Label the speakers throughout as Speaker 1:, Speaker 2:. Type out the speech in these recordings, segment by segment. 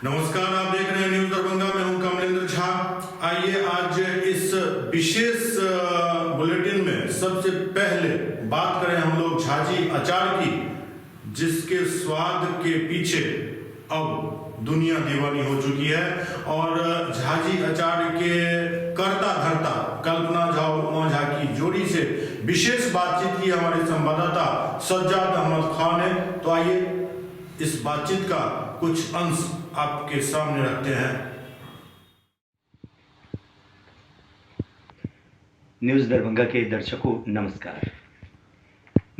Speaker 1: नमस्कार, आप देख रहे हैं न्यूज दरभंगा। मैं हूं कमलेंद्र झा। आइए आज इस विशेष बुलेटिन में सबसे पहले बात करें हम लोग झाजी अचार की, जिसके स्वाद के पीछे अब दुनिया दीवानी हो चुकी है। और झाजी अचार के करता धरता कल्पना झा की जोड़ी से विशेष बातचीत की हमारे संवाददाता सज्जाद अहमद खान ने। तो आइए इस बातचीत का कुछ अंश आपके सामने रखते हैं।
Speaker 2: न्यूज दरभंगा के दर्शकों नमस्कार।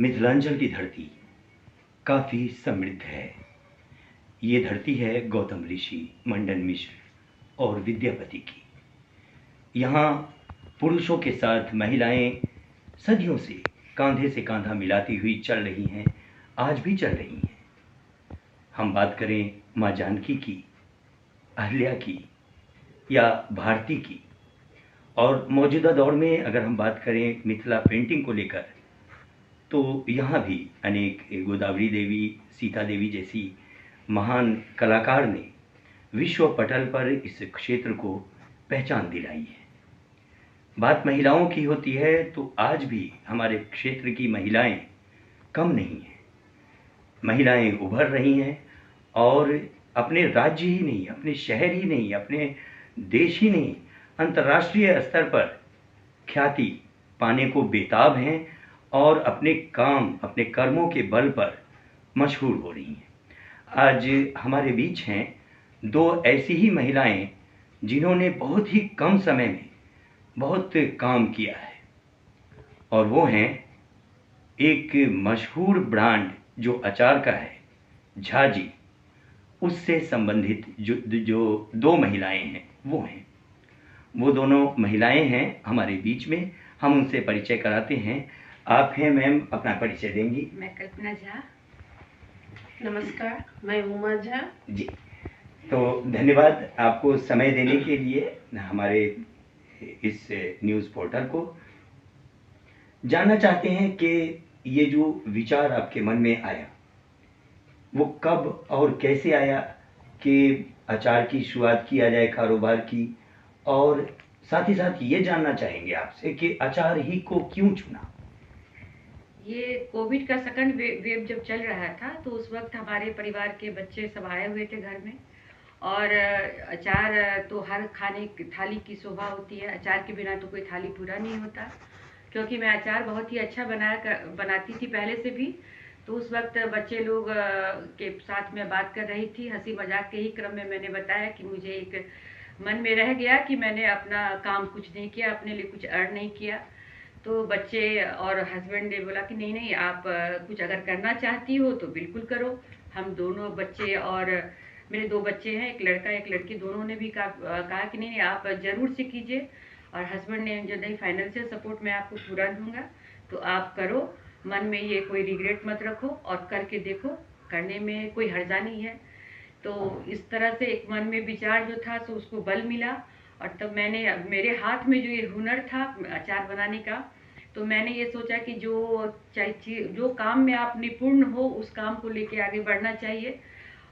Speaker 2: मिथिलांचल की धरती काफ़ी समृद्ध है। ये धरती है गौतम ऋषि, मंडन मिश्र और विद्यापति की। यहाँ पुरुषों के साथ महिलाएं सदियों से कांधे से कांधा मिलाती हुई चल रही हैं, आज भी चल रही हैं। हम बात करें माँ जानकी की, अहल्या की या भारती की, और मौजूदा दौर में अगर हम बात करें मिथिला पेंटिंग को लेकर, तो यहाँ भी अनेक गोदावरी देवी, सीता देवी जैसी महान कलाकार ने विश्व पटल पर इस क्षेत्र को पहचान दिलाई है। बात महिलाओं की होती है तो आज भी हमारे क्षेत्र की महिलाएं कम नहीं हैं। महिलाएं उभर रही हैं और अपने राज्य ही नहीं, अपने शहर ही नहीं, अपने देश ही नहीं, अंतर्राष्ट्रीय स्तर पर ख्याति पाने को बेताब हैं और अपने काम, अपने कर्मों के बल पर मशहूर हो रही हैं। आज हमारे बीच हैं दो ऐसी ही महिलाएं जिन्होंने बहुत ही कम समय में बहुत काम किया है, और वो हैं एक मशहूर ब्रांड जो अचार का है, झाजी, उससे संबंधित जो दो महिलाएं हैं वो दोनों महिलाएं हैं हमारे बीच में। हम उनसे परिचय कराते हैं। आप हैं मैम, अपना परिचय देंगी?
Speaker 3: मैं कल्पना झा।
Speaker 4: नमस्कार, मैं उमा झा
Speaker 2: जी। तो धन्यवाद आपको समय देने के लिए हमारे इस न्यूज़ पोर्टल को। जानना चाहते हैं कि ये जो विचार आपके मन में आया वो कब और कैसे आया कि अचार की शुरुआत किया जाए, कारोबार की, और साथ ही साथ ये जानना चाहेंगे आपसे कि अचार ही को क्यों चुना?
Speaker 3: ये कोविड का सेकंड वेव जब चल रहा था तो उस वक्त हमारे परिवार के बच्चे सब आए हुए थे घर में, और अचार तो हर खाने की थाली की शोभा होती है। अचार के बिना तो कोई थाली पूरा नहीं होता, क्योंकि मैं अचार बहुत ही अच्छा बनाती थी पहले से भी। तो उस वक्त बच्चे लोग के साथ में बात कर रही थी, हंसी मजाक के ही क्रम में मैंने बताया कि मुझे एक मन में रह गया कि मैंने अपना काम कुछ नहीं किया, अपने लिए कुछ अर्न नहीं किया। तो बच्चे और हस्बैंड ने बोला कि नहीं नहीं, आप कुछ अगर करना चाहती हो तो बिल्कुल करो। हम दोनों बच्चे, और मेरे दो बच्चे हैं, एक लड़का एक लड़की, दोनों ने भी कहा कि नहीं आप ज़रूर से कीजिए। और हस्बैंड ने जो नहीं, फाइनेंशियल सपोर्ट मैं आपको पूरा दूंगा, तो आप करो। मन में ये कोई रिग्रेट मत रखो और करके देखो, करने में कोई हर्जा नहीं है। तो इस तरह से एक मन में विचार जो था तो उसको बल मिला, और तब मैंने, मेरे हाथ में जो ये हुनर था अचार बनाने का, तो मैंने ये सोचा कि जो काम में आप निपुण हो उस काम को लेके आगे बढ़ना चाहिए।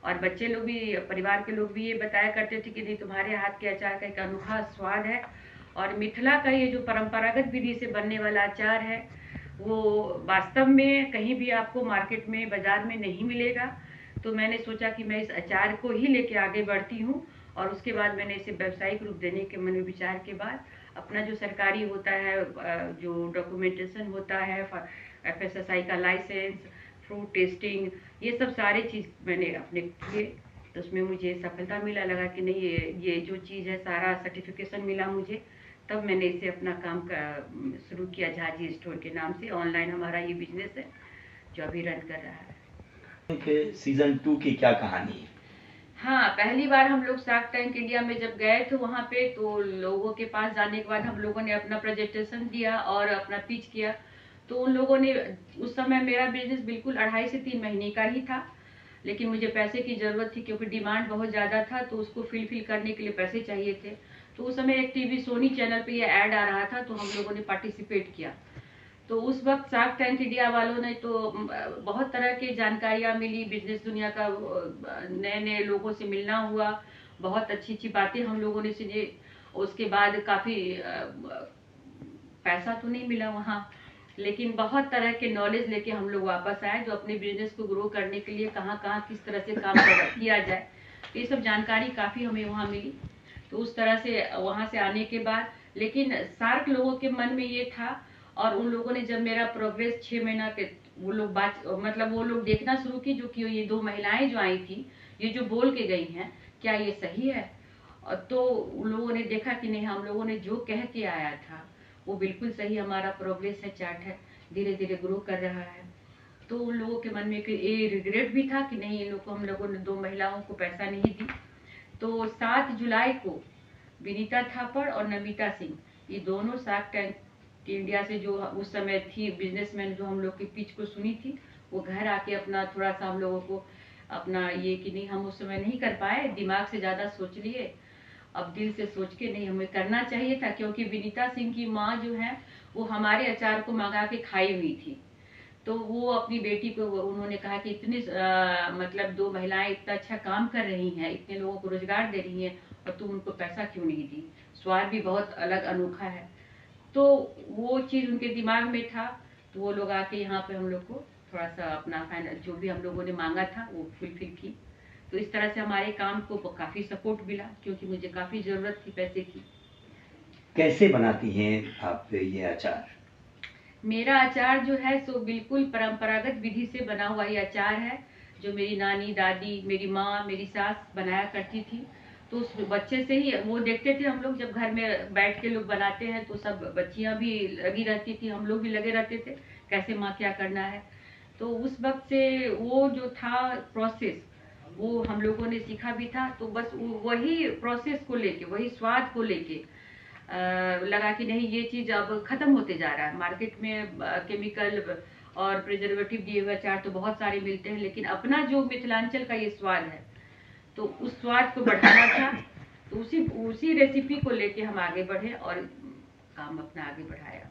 Speaker 3: और बच्चे लोग भी, परिवार के लोग भी ये बताया करते थे कि नहीं, तुम्हारे हाथ के अचार का एक अनोखा स्वाद है, और मिथिला का ये जो परंपरागत विधि से बनने वाला अचार है वो वास्तव में कहीं भी आपको मार्केट में, बाजार में नहीं मिलेगा। तो मैंने सोचा कि मैं इस अचार को ही लेके आगे बढ़ती हूँ, और उसके बाद मैंने इसे व्यावसायिक रूप देने के मन में विचार के बाद अपना जो सरकारी होता है, जो डॉक्यूमेंटेशन होता है, FSSAI का लाइसेंस, फ्रूट टेस्टिंग, ये सब सारे चीज़ मैंने अपने किए। तो उसमें मुझे सफलता मिला, लगा कि नहीं ये जो चीज़ है सारा सर्टिफिकेशन मिला मुझे। तब मैंने इसे अपना काम शुरू किया, झाजी स्टोर के नाम से। ऑनलाइन हमारा ये बिजनेस है जो अभी रन कर रहा है।
Speaker 2: सीजन 2 की क्या कहानी है?
Speaker 3: हाँ, पहली बार हम लोग शार्क टैंक इंडिया में जब गए थे वहाँ पे, तो लोगों के पास जाने के बाद हम लोगों ने अपना प्रेजेंटेशन दिया और अपना पिच किया। तो उन लोगों ने, उस समय मेरा बिजनेस बिल्कुल 2.5 से 3 महीने का ही था, लेकिन मुझे पैसे की ज़रूरत थी क्योंकि डिमांड बहुत ज़्यादा था, तो उसको फिल करने के लिए पैसे चाहिए थे। तो उस समय एक टीवी सोनी चैनल पे ये ऐड आ रहा था, तो हम लोगों ने पार्टिसिपेट किया। तो उस वक्त शार्क टैंक इंडिया वालों ने तो बहुत तरह की जानकारियां मिली, बिजनेस दुनिया का नए नए लोगों से मिलना हुआ, बहुत अच्छी अच्छी बातें हम लोगों ने सुनी। उसके बाद काफी पैसा तो नहीं मिला वहाँ, लेकिन बहुत तरह के नॉलेज लेके हम लोग वापस आए, जो अपने बिजनेस को ग्रो करने के लिए कहाँ कहाँ किस तरह से काम किया जाए। तो ये सब जानकारी काफी हमें वहाँ मिली। तो उस तरह से वहाँ से आने के बाद, लेकिन शार्क लोगों के मन में ये था, और उन लोगों ने जब मेरा प्रोग्रेस 6 महीना के वो लोग बात मतलब वो लोग देखना शुरू की, जो कि ये 2 महिलाएं जो आई थी, ये जो बोल के गई हैं, क्या ये सही है? और तो उन लोगों ने देखा कि नहीं, हम लोगों ने जो कह के आया था वो बिल्कुल सही, हमारा प्रोग्रेस है, चार्ट है, धीरे धीरे ग्रो कर रहा है। तो उन लोगों के मन में ये रिग्रेट भी था कि नहीं, इन लोग को हम लोगों ने 2 महिलाओं को पैसा नहीं दी। तो 7 जुलाई को विनीता थापड़ और नमिता सिंह, ये दोनों शार्क टैंक इंडिया से जो उस समय थी बिजनेसमैन, जो हम लोग की पिच को सुनी थी, वो घर आके अपना थोड़ा सा हम लोगों को अपना ये कि नहीं, हम उस समय नहीं कर पाए, दिमाग से ज्यादा सोच लिए, अब दिल से सोच के नहीं, हमें करना चाहिए था। क्योंकि विनीता सिंह की माँ जो है वो हमारे अचार को मंगा के खाई हुई थी। तो वो अपनी बेटी को उन्होंने कहा कि इतनी मतलब 2 महिलाएं इतना अच्छा काम कर रही हैं, इतने लोगों को रोजगार दे रही हैं, और तुम उनको पैसा क्यों नहीं दी? स्वाद भी बहुत अलग अनोखा है। तो वो चीज उनके दिमाग में था। तो वो लोग आके यहाँ पे हम लोग को थोड़ा सा अपना फाइनल जो भी हम लोगों ने मांगा था वो फुलफिल की। तो इस तरह से हमारे काम को काफी सपोर्ट मिला, क्योंकि मुझे काफी जरूरत थी पैसे की।
Speaker 2: कैसे बनाती हैं आप ये अचार?
Speaker 3: मेरा अचार जो है सो बिल्कुल परंपरागत विधि से बना हुआ ये अचार है, जो मेरी नानी, दादी, मेरी माँ, मेरी सास बनाया करती थी। तो उस बच्चे से ही वो देखते थे हम लोग, जब घर में बैठ के लोग बनाते हैं तो सब बच्चियां भी लगी रहती थी, हम लोग भी लगे रहते थे, कैसे माँ क्या करना है। तो उस वक्त से वो जो था प्रोसेस, वो हम लोगों ने सीखा भी था। तो बस वही प्रोसेस को लेके, वही स्वाद को लेके लगा कि नहीं, ये चीज अब खत्म होते जा रहा है। मार्केट में केमिकल और प्रिजर्वेटिव दिए हुए अचार तो बहुत सारे मिलते हैं, लेकिन अपना जो मिथिलांचल का ये स्वाद है, तो उस स्वाद को बढ़ाना था। तो उसी रेसिपी को लेके हम आगे बढ़े और काम अपना आगे बढ़ाया।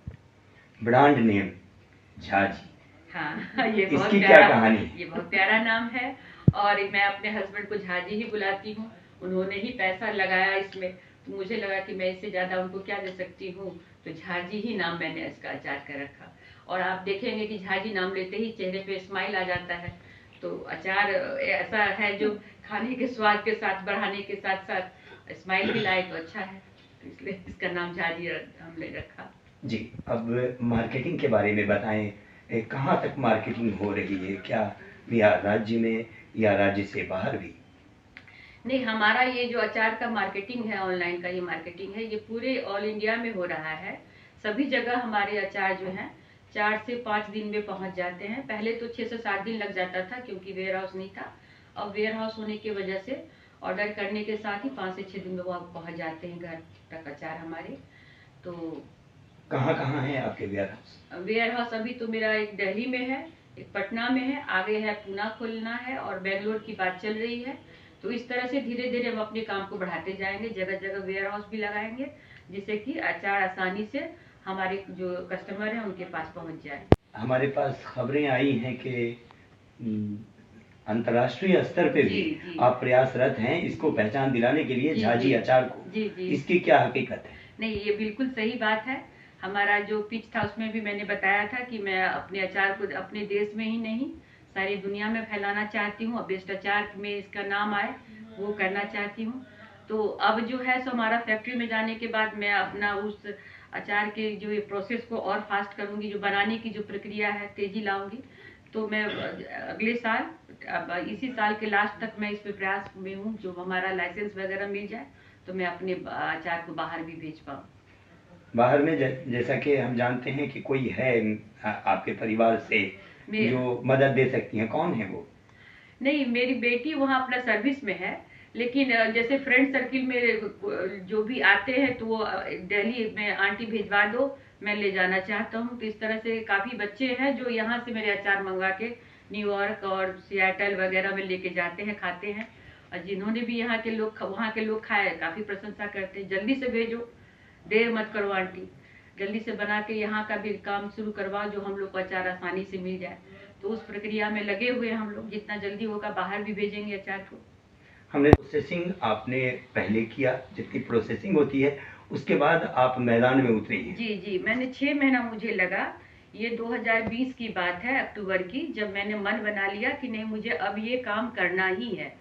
Speaker 2: ब्रांड नेम झाजी,
Speaker 3: हाँ, ये बहुत
Speaker 2: इसकी क्या
Speaker 3: प्यारा,
Speaker 2: कहानी है?
Speaker 3: ये बहुत प्यारा नाम है, और मैं अपने हस्बैंड को झाजी ही बुलाती हूँ। उन्होंने ही पैसा लगाया इसमें, तो मुझे लगा कि मैं इससे ज्यादा उनको क्या दे सकती हूँ, तो झाजी ही नाम मैंने इसका अचार कर रखा। और आप देखेंगे कि झाजी नाम लेते ही चेहरे पे स्माइल आ जाता है। तो अचार ऐसा है जो खाने के स्वाद के साथ, बढ़ाने के साथ साथ स्माइल भी लाए, तो अच्छा है, तो इसलिए इसका नाम झाजी हमने रखा।
Speaker 2: जी, अब मार्केटिंग के बारे में बताएं, कहाँ तक मार्केटिंग हो रही है? क्या बिहार राज्य में या राज्य से बाहर भी?
Speaker 3: नहीं, हमारा ये जो अचार का मार्केटिंग है, ऑनलाइन का ये मार्केटिंग है, ये पूरे ऑल इंडिया में हो रहा है। सभी जगह हमारे अचार जो हैं 4 से 5 दिन में पहुंच जाते हैं। पहले तो 6 से 7 दिन लग जाता था, क्योंकि वेयर हाउस नहीं था। अब वेयर हाउस होने की वजह से ऑर्डर करने के साथ ही 5 से 6 दिन में वो पहुंच जाते हैं घर तक अचार हमारे। तो
Speaker 2: कहाँ कहाँ है आपके वेयर हाउस?
Speaker 3: वेयर हाउस अभी तो मेरा एक दिल्ली में है, एक पटना में है, आगे है पूना खोलना है, और बेंगलोर की बात चल रही है। तो इस तरह से धीरे धीरे हम अपने काम को बढ़ाते जाएंगे, जगह जगह वेयर हाउस भी लगाएंगे, जिससे कि अचार आसानी से हमारे जो कस्टमर हैं उनके पास पहुंच जाए।
Speaker 2: हमारे पास खबरें आई हैं कि अंतर्राष्ट्रीय स्तर पे भी
Speaker 3: जी।
Speaker 2: आप प्रयासरत हैं इसको पहचान दिलाने के लिए,
Speaker 3: जी,
Speaker 2: झाजी
Speaker 3: जी।
Speaker 2: अचार को।
Speaker 3: जी।
Speaker 2: इसकी क्या हकीकत है?
Speaker 3: नहीं, ये बिल्कुल सही बात है। हमारा जो पिच था उसमें भी मैंने बताया था कि मैं अपने अचार को अपने देश में ही नहीं, सारी दुनिया में फैलाना चाहती हूँ, और बेस्ट अचार में इसका नाम आए वो करना चाहती हूँ। तो अब जो है सो हमारा फैक्ट्री में जाने के बाद मैं अपना उस अचार के जो ये प्रोसेस को और फास्ट करूंगी, जो बनाने की जो प्रक्रिया है तेजी लाऊंगी। तो मैं अगले साल, अब इसी साल के लास्ट तक मैं इस पे प्रयास में हूँ, जो हमारा लाइसेंस वगैरह मिल जाए तो मैं अपने अचार को बाहर भी भेज पाऊँ।
Speaker 2: बाहर में जैसा कि हम जानते हैं कि कोई है आपके परिवार से जो मदद दे सकती हैं, कौन है वो?
Speaker 3: नहीं, मेरी बेटी वहाँ अपना सर्विस में है, लेकिन जैसे फ्रेंड सर्किल में जो भी आते हैं तो वो दिल्ली में आंटी भिजवा दो, मैं ले जाना चाहता हूँ। तो इस तरह से काफी बच्चे हैं जो यहाँ से मेरे अचार मंगवा के न्यूयॉर्क और सियाटल वगैरह में लेके जाते हैं, खाते हैं। और जिन्होंने भी यहाँ के लोग खाए, काफी प्रशंसा करते हैं, जल्दी से भेजो, देर मत करो आंटी। जल्दी से बना के यहाँ का भी काम शुरू करवाओ, जो हम लोग को अचार आसानी से मिल जाए। तो उस प्रक्रिया में लगे हुए हम लोग, जितना जल्दी होगा बाहर भी भेजेंगे अचार को।
Speaker 2: हमने प्रोसेसिंग आपने पहले किया, जितनी प्रोसेसिंग होती है उसके बाद आप मैदान में उतरी हैं।
Speaker 3: जी जी, मैंने 6 महीना मुझे लगा। ये 2020 की बात है, अक्टूबर की, जब मैंने मन बना लिया कि नहीं मुझे अब ये काम करना ही है।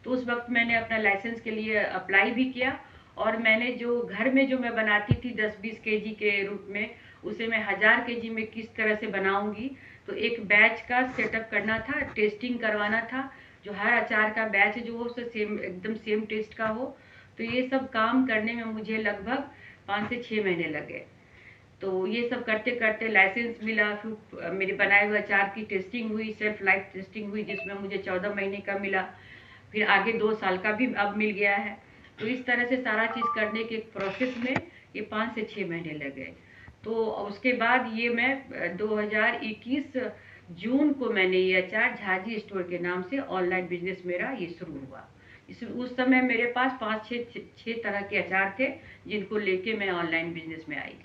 Speaker 3: तो उस वक्त मैंने अपना लाइसेंस के लिए अप्लाई भी किया, और मैंने जो घर में जो मैं बनाती थी 10-20 केजी के रूप में, उसे मैं 1000 केजी में किस तरह से बनाऊंगी। तो एक बैच का सेटअप करना था, टेस्टिंग करवाना था, जो हर अचार का बैच जो हो उसे सेम एकदम सेम टेस्ट का हो। तो ये सब काम करने में मुझे लगभग 5 से 6 महीने लगे। तो ये सब करते करते लाइसेंस मिला, फिर मेरे बनाए हुए अचार की टेस्टिंग हुई, सेल्फ लाइफ टेस्टिंग हुई, जिसमें मुझे 14 महीने का मिला। फिर आगे 2 साल का भी अब मिल गया है। तो इस तरह से सारा चीज़ करने के प्रोसेस में ये 5 से 6 महीने लगे। तो उसके बाद ये मैं 2021 जून को मैंने ये अचार झाजी स्टोर के नाम से ऑनलाइन बिजनेस मेरा ये शुरू हुआ। उस समय मेरे पास 5-6 तरह के अचार थे, जिनको लेके मैं ऑनलाइन बिजनेस में आई।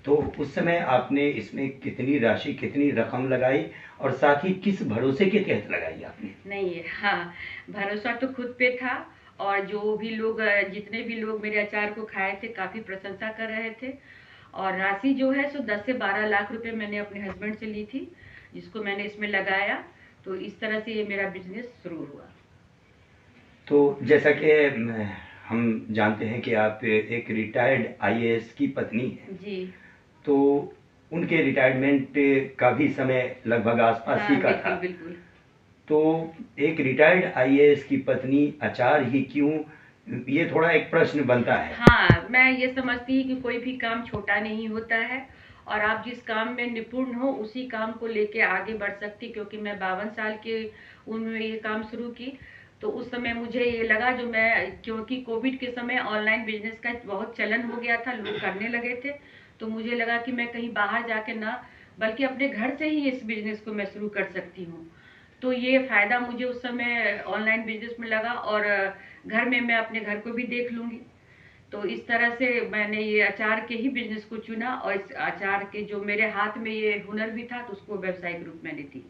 Speaker 2: तो उस समय आपने इसमें कितनी राशि, कितनी रकम लगाई, और साथ ही किस भरोसे के तहत लगाई आपने?
Speaker 3: नहीं, हाँ, भरोसा तो खुद पे था, और जो भी लोग, जितने भी लोग मेरे अचार को खाए थे, काफ़ी प्रशंसा कर रहे थे। और राशि जो है सो 10 से 12 लाख रुपए मैंने अपने हस्बैंड से ली थी, जिसको मैंने इसमें लगाया। तो इस तरह से ये मेरा बिजनेस शुरू हुआ।
Speaker 2: तो जैसा कि हम जानते हैं कि आप एक रिटायर्ड आईएएस की पत्नी हैं,
Speaker 3: जी
Speaker 2: तो उनके रिटायरमेंट का भी समय लगभग आसपास
Speaker 3: हाँ,
Speaker 2: ही का
Speaker 3: बिल्कुल
Speaker 2: था।
Speaker 3: बिल्कुल।
Speaker 2: तो एक रिटायर्ड आईएएस की पत्नी अचार ही क्यों, ये थोड़ा एक प्रश्न बनता है।
Speaker 3: हाँ, मैं ये समझती हूँ कि कोई भी काम छोटा नहीं होता है, और आप जिस काम में निपुण हो उसी काम को लेके आगे बढ़ सकती। क्योंकि मैं 52 साल की उम्र में ये काम शुरू की, तो उस समय मुझे ये लगा, जो मैं, क्योंकि कोविड के समय ऑनलाइन बिजनेस का बहुत चलन हो गया था, लोग करने लगे थे। तो मुझे लगा कि मैं कहीं बाहर जाके ना, बल्कि अपने घर से ही इस बिजनेस को मैं शुरू कर सकती हूँ। तो ये फायदा मुझे उस समय ऑनलाइन बिजनेस में लगा, और घर में मैं अपने घर को भी देख लूंगी। तो इस तरह से मैंने ये अचार के ही बिजनेस को चुना, और इस अचार के जो मेरे हाथ में ये हुनर भी था, तो उसको व्यवसायिक रूप में ली थी।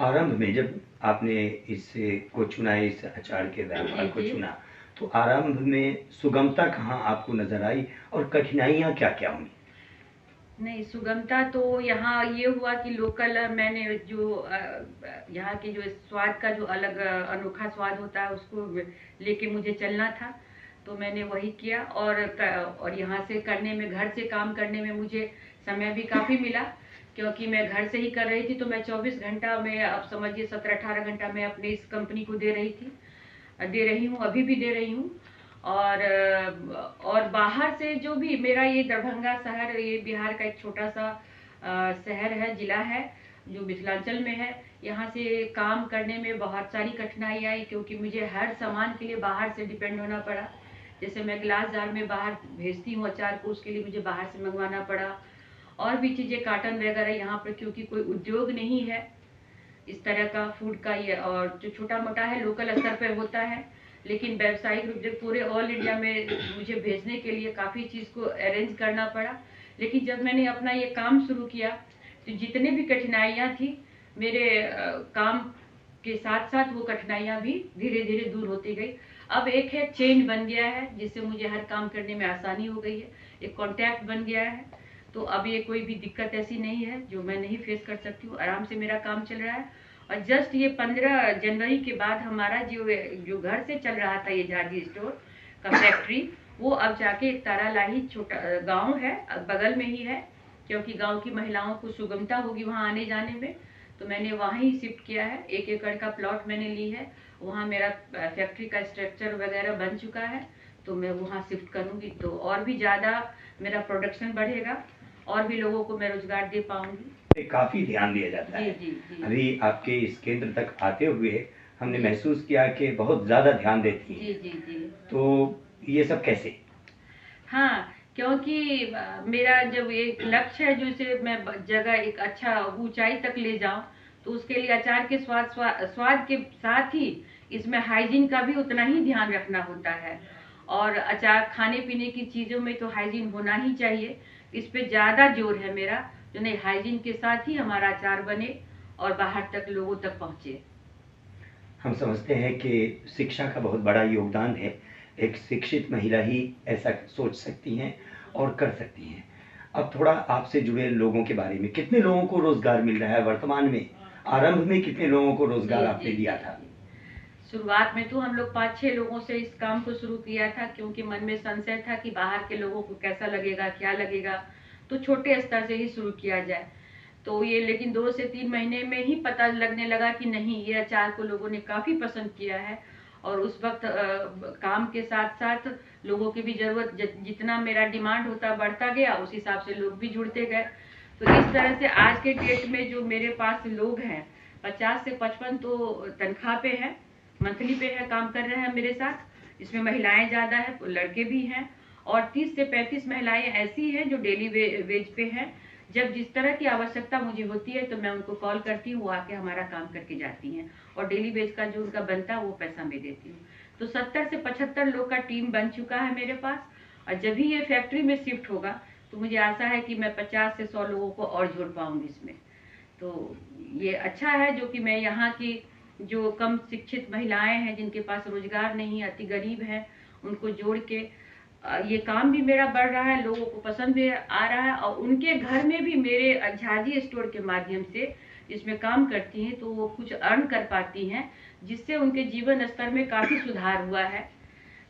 Speaker 2: आरंभ में जब आपने इसे को चुना, इस अचार के व्यापार को
Speaker 3: जी।
Speaker 2: चुना, तो आरंभ में सुगमता कहाँ आपको नजर आई और कठिनाइयाँ क्या क्या हुई?
Speaker 3: नहीं, सुगमता तो यहाँ ये हुआ कि लोकल मैंने जो यहाँ के जो स्वाद का जो अलग अनोखा स्वाद होता है, उसको लेके मुझे चलना था। तो मैंने वही किया, और यहाँ से करने में, घर से काम करने में मुझे समय भी काफ़ी मिला, क्योंकि मैं घर से ही कर रही थी। तो मैं 24 घंटा में, अब समझिए 17-18 घंटा मैं अपने इस कंपनी को दे रही हूँ, अभी भी दे रही हूँ। और बाहर से जो भी मेरा ये दरभंगा शहर, ये बिहार का एक छोटा सा शहर है, जिला है, जो मिथिलांचल में है। यहाँ से काम करने में बहुत सारी कठिनाई आई, क्योंकि मुझे हर सामान के लिए बाहर से डिपेंड होना पड़ा। जैसे मैं ग्लास जार में बाहर भेजती हूँ अचार को, उसके लिए मुझे बाहर से मंगवाना पड़ा। और भी चीज़ें, काटन वगैरह, यहाँ पर क्योंकि कोई उद्योग नहीं है इस तरह का फूड का, ये और जो छोटा मोटा है लोकल स्तर पर होता है, लेकिन व्यावसायिक रूप से पूरे ऑल इंडिया में मुझे भेजने के लिए काफ़ी चीज़ को अरेंज करना पड़ा। लेकिन जब मैंने अपना ये काम शुरू किया, तो जितने भी कठिनाइयाँ थी, मेरे काम के साथ साथ वो कठिनाइयाँ भी धीरे धीरे दूर होती गई। अब एक है चेन बन गया है, जिससे मुझे हर काम करने में आसानी हो गई है, एक कॉन्टैक्ट बन गया है। तो अब ये कोई भी दिक्कत ऐसी नहीं है जो मैं नहीं फेस कर सकती हूँ, आराम से मेरा काम चल रहा है। और जस्ट ये 15 जनवरी के बाद हमारा जो घर से चल रहा था, ये झाजी स्टोर का फैक्ट्री, वो अब जाके तारालाही छोटा गांव है, बगल में ही है, क्योंकि गांव की महिलाओं को सुगमता होगी वहां आने जाने में। तो मैंने वहाँ ही शिफ्ट किया है, 1 एकड़ का प्लॉट मैंने ली है, वहाँ मेरा फैक्ट्री का स्ट्रक्चर वगैरह बन चुका है। तो मैं वहाँ शिफ्ट करूँगी, तो और भी ज़्यादा मेरा प्रोडक्शन बढ़ेगा, और भी लोगों को मैं रोजगार दे पाऊंगी।
Speaker 2: काफी ध्यान दिया जाता है।
Speaker 3: जी।
Speaker 2: अभी आपके इस केंद्र तक आते हुए हमने महसूस किया कि बहुत ज्यादा ध्यान देती हैं।
Speaker 3: जी।
Speaker 2: तो ये सब कैसे?
Speaker 3: हाँ, क्योंकि मेरा जब एक लक्ष्य है, जो इसे मैं जगह एक अच्छा ऊंचाई तक ले जाऊं, तो उसके लिए अचार के स्वाद के साथ ही इसमें हाइजीन का भी उतना ही ध्यान रखना होता है। और अचार खाने पीने की चीज़ों में तो हाइजीन होना ही चाहिए, इस पे ज़्यादा जोर है मेरा, जो नहीं हाइजीन के साथ ही हमारा अचार बने और बाहर तक लोगों तक पहुँचे।
Speaker 2: हम समझते हैं कि शिक्षा का बहुत बड़ा योगदान है। एक शिक्षित महिला ही ऐसा सोच सकती हैं और कर सकती हैं। अब थोड़ा आपसे जुड़े लोगों के बारे में, कितने लोगों को रोजगार मिल रहा है वर्तमान में? आरंभ में कितने लोगों को रोजगार
Speaker 3: जी,
Speaker 2: आपने
Speaker 3: जी,
Speaker 2: दिया
Speaker 3: जी,
Speaker 2: था?
Speaker 3: जी। शुरुआत में तो हम लोग 5-6 लोगों से इस काम को शुरू किया था, क्योंकि मन में संशय था कि बाहर के लोगों को कैसा लगेगा, क्या लगेगा, तो छोटे स्तर से ही शुरू किया जाए। तो ये लेकिन 2 से 3 महीने में ही पता लगने लगा कि नहीं, ये अचार को लोगों ने काफ़ी पसंद किया है। और उस वक्त काम के साथ-साथ लोगों की भी ज़रूरत, जितना मेरा डिमांड होता बढ़ता गया, उस हिसाब से लोग भी जुड़ते गए। तो इस तरह से आज के डेट में जो मेरे पास लोग हैं, 50 से 55 तो तनख्वाह पे है, मंथली पे है, काम कर रहे हैं मेरे साथ। इसमें महिलाएं ज़्यादा है, लड़के भी हैं, और 30 से 35 महिलाएं ऐसी हैं जो डेली वेज पे हैं। जब जिस तरह की आवश्यकता मुझे होती है तो मैं उनको कॉल करती हूँ, वो आके हमारा काम करके जाती हैं, और डेली वेज का जो उनका बनता है वो पैसा मैं देती हूँ। तो 70 से 75 लोग का टीम बन चुका है मेरे पास। और जब भी ये फैक्ट्री में शिफ्ट होगा तो मुझे आशा है कि मैं 50 से 100 लोगों को और जोड़ पाऊंगी इसमें। तो ये अच्छा है जो कि मैं यहाँ की जो कम शिक्षित महिलाएं हैं, जिनके पास रोजगार नहीं, अति गरीब हैं, उनको जोड़ के ये काम भी मेरा बढ़ रहा है, लोगों को पसंद भी आ रहा है, और उनके घर में भी मेरे झाजी स्टोर के माध्यम से इसमें काम करती हैं तो वो कुछ अर्न कर पाती हैं, जिससे उनके जीवन स्तर में काफ़ी सुधार हुआ है।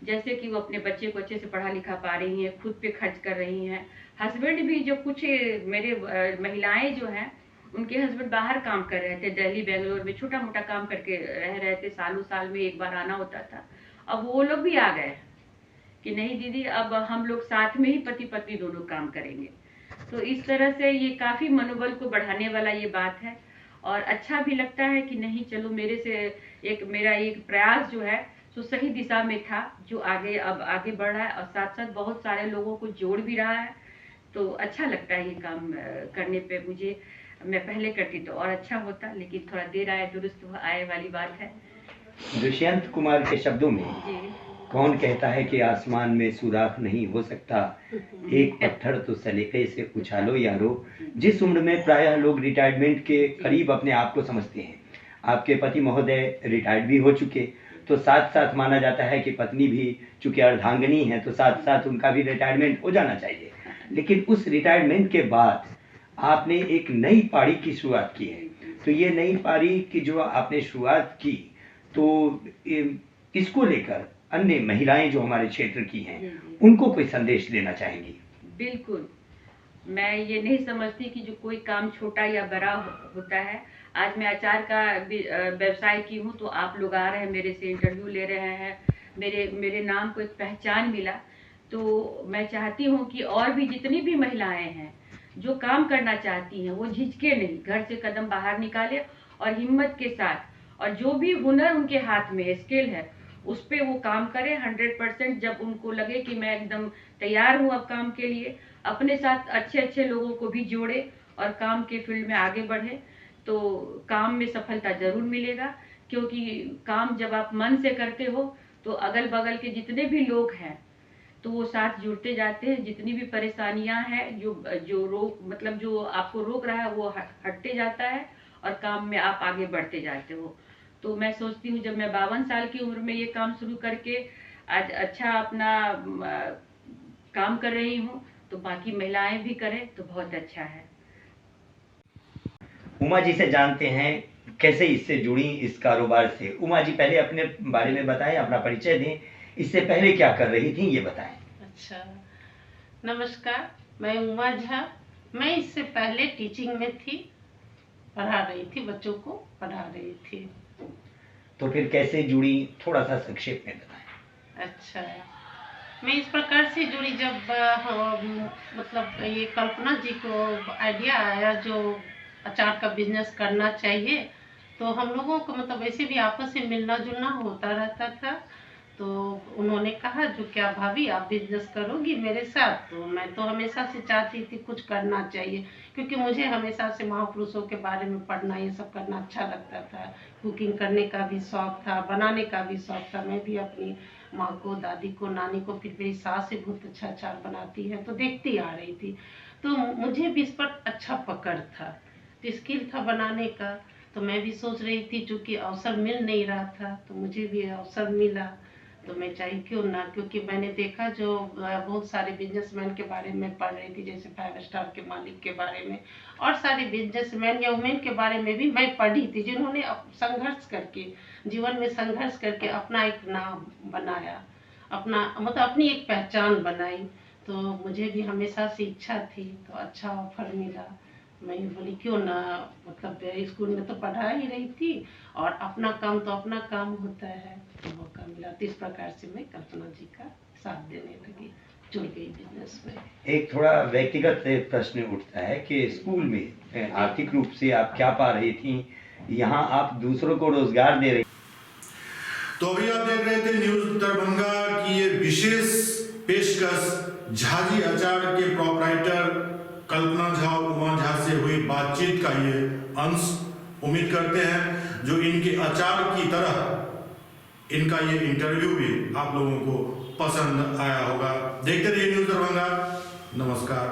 Speaker 3: जैसे कि वो अपने बच्चे को अच्छे से पढ़ा लिखा पा रही हैं, खुद पे खर्च कर रही हैं। हस्बैंड भी, जो कुछ मेरे महिलाएं जो हैं, उनके हस्बैंड बाहर काम कर रहे थे, दिल्ली बेंगलोर में छोटा मोटा काम करके रह रहे थे, सालों साल में एक बार आना होता था। अब वो लोग भी आ गए कि नहीं दीदी, अब हम लोग साथ में ही पति पत्नी दोनों काम करेंगे। तो इस तरह से ये काफ़ी मनोबल को बढ़ाने वाला ये बात है, और अच्छा भी लगता है कि नहीं चलो, मेरे से मेरा एक प्रयास जो है तो सही दिशा में था, जो अब आगे बढ़ रहा है, और साथ साथ बहुत सारे लोगों को जोड़ भी रहा है। तो अच्छा लगता है ये काम करने पे मुझे। मैं पहले करती तो और अच्छा होता, लेकिन थोड़ा देर आए दुरुस्त आए वाली बात है।
Speaker 2: दुष्यंत कुमार के शब्दों में,
Speaker 3: जी,
Speaker 2: कौन कहता है कि आसमान में सुराख नहीं हो सकता, एक पत्थर तो सलीके से उछालो यारो। जिस उम्र में प्रायः लोग रिटायरमेंट के करीब अपने आप को समझते हैं, आपके पति महोदय रिटायर्ड भी हो चुके, तो साथ साथ माना जाता है कि पत्नी भी चूंकि अर्धांगिनी है तो साथ साथ उनका भी रिटायरमेंट हो जाना चाहिए। लेकिन उस रिटायरमेंट के बाद आपने एक नई पारी की शुरुआत की है। तो ये नई पारी की जो आपने शुरुआत की, तो इसको लेकर अन्य महिलाएं जो हमारे क्षेत्र की हैं, उनको कोई संदेश देना चाहेंगी?
Speaker 3: बिल्कुल। मैं ये नहीं समझती कि जो कोई काम छोटा या बड़ा होता है। आज मैं अचार का व्यवसाय की हूँ, तो आप लोग आ रहे हैं, मेरे से इंटरव्यू ले रहे हैं, मेरे नाम को एक पहचान मिला। तो मैं चाहती हूँ कि और भी जितनी भी महिलाएं हैं जो काम करना चाहती हैं, वो झिझके नहीं, घर से कदम बाहर निकाले और हिम्मत के साथ, और जो भी हुनर उनके हाथ में स्किल है उस पे वो काम करें 100%। जब उनको लगे कि मैं एकदम तैयार हूँ अब काम के लिए, अपने साथ अच्छे अच्छे लोगों को भी जोड़े और काम के फील्ड में आगे बढ़े, तो काम में सफलता जरूर मिलेगा। क्योंकि काम जब आप मन से करते हो तो अगल बगल के जितने भी लोग हैं तो वो साथ जुड़ते जाते हैं। जितनी भी परेशानियां हैं, जो आपको रोक रहा है, वो हटते जाता है, और काम में आप आगे बढ़ते जाते हो। तो मैं सोचती हूँ, जब मैं 52 साल की उम्र में ये काम शुरू करके आज अच्छा अपना काम कर रही हूँ, तो बाकी महिलाएं भी करें तो बहुत अच्छा है।
Speaker 2: उमा जी से जानते हैं कैसे इससे जुड़ी इस कारोबार से। उमा जी, पहले अपने बारे में बताएं, अपना परिचय दें, इससे पहले क्या कर रही थी ये बताएं।
Speaker 4: अच्छा, नमस्कार, मैं उमा झा। मैं इससे पहले टीचिंग में थी, पढ़ा रही थी, बच्चों को पढ़ा रही थी।
Speaker 2: तो फिर कैसे जुड़ी, थोड़ा सा संक्षेप में बताएं।
Speaker 4: अच्छा, मैं इस प्रकार से जुड़ी, जब मतलब ये कल्पना जी को आइडिया आया जो अचार का बिजनेस करना चाहिए, तो हम लोगों को मतलब वैसे भी आपस में मिलना जुलना होता रहता था। तो उन्होंने कहा, जो क्या भाभी आप बिजनेस करोगी मेरे साथ? तो मैं तो हमेशा से चाहती थी कुछ करना चाहिए, क्योंकि मुझे हमेशा से महापुरुषों के बारे में पढ़ना, ये सब करना अच्छा लगता था। कुकिंग करने का भी शौक था, बनाने का भी शौक था। मैं भी अपनी माँ को, दादी को, नानी को, फिर मेरी सास भी बहुत अच्छा अचार बनाती है, तो देखती आ रही थी। तो मुझे भी इस पर अच्छा पकड़ था, तो स्किल था बनाने का। तो मैं भी सोच रही थी, चूँकि अवसर मिल नहीं रहा था, तो मुझे भी अवसर मिला, तो मैं चाही क्यों ना, क्योंकि मैंने देखा जो बहुत सारे बिजनेसमैन के बारे में पढ़ रही थी, जैसे 5 स्टार के मालिक के बारे में, और सारे बिजनेसमैन या वुमेन के बारे में भी मैं पढ़ी थी, जिन्होंने संघर्ष करके, जीवन में संघर्ष करके अपना एक नाम बनाया, अपना मतलब अपनी एक पहचान बनाई। तो मुझे भी हमेशा से इच्छा थी, तो अच्छा ऑफर मिला, मैं बोली क्यों ना, मतलब स्कूल में तो पढ़ा ही रही थी, और अपना काम तो अपना काम होता है, तो मौका मिला। तो इस प्रकार से मैं कल्पना जी का साथ देने लगी, जुड़ गई बिजनेस में।
Speaker 2: एक थोड़ा व्यक्तिगत प्रश्न उठता है कि स्कूल में आर्थिक रूप से आप क्या पा रही थी, यहाँ आप दूसरों को रोजगार दे रही।
Speaker 1: तो अभी आप देख रहे थे न्यूज दरभंगा की ये विशेष पेशकश झाजी अचार के प्रोपराइटर कल्पना झा और उमा झा से हुई बातचीत का ये अंश। उम्मीद करते हैं जो इनके अचार की तरह इनका ये इंटरव्यू भी आप लोगों को पसंद आया होगा। देखते रहिए न्यूज दरभंगा। नमस्कार।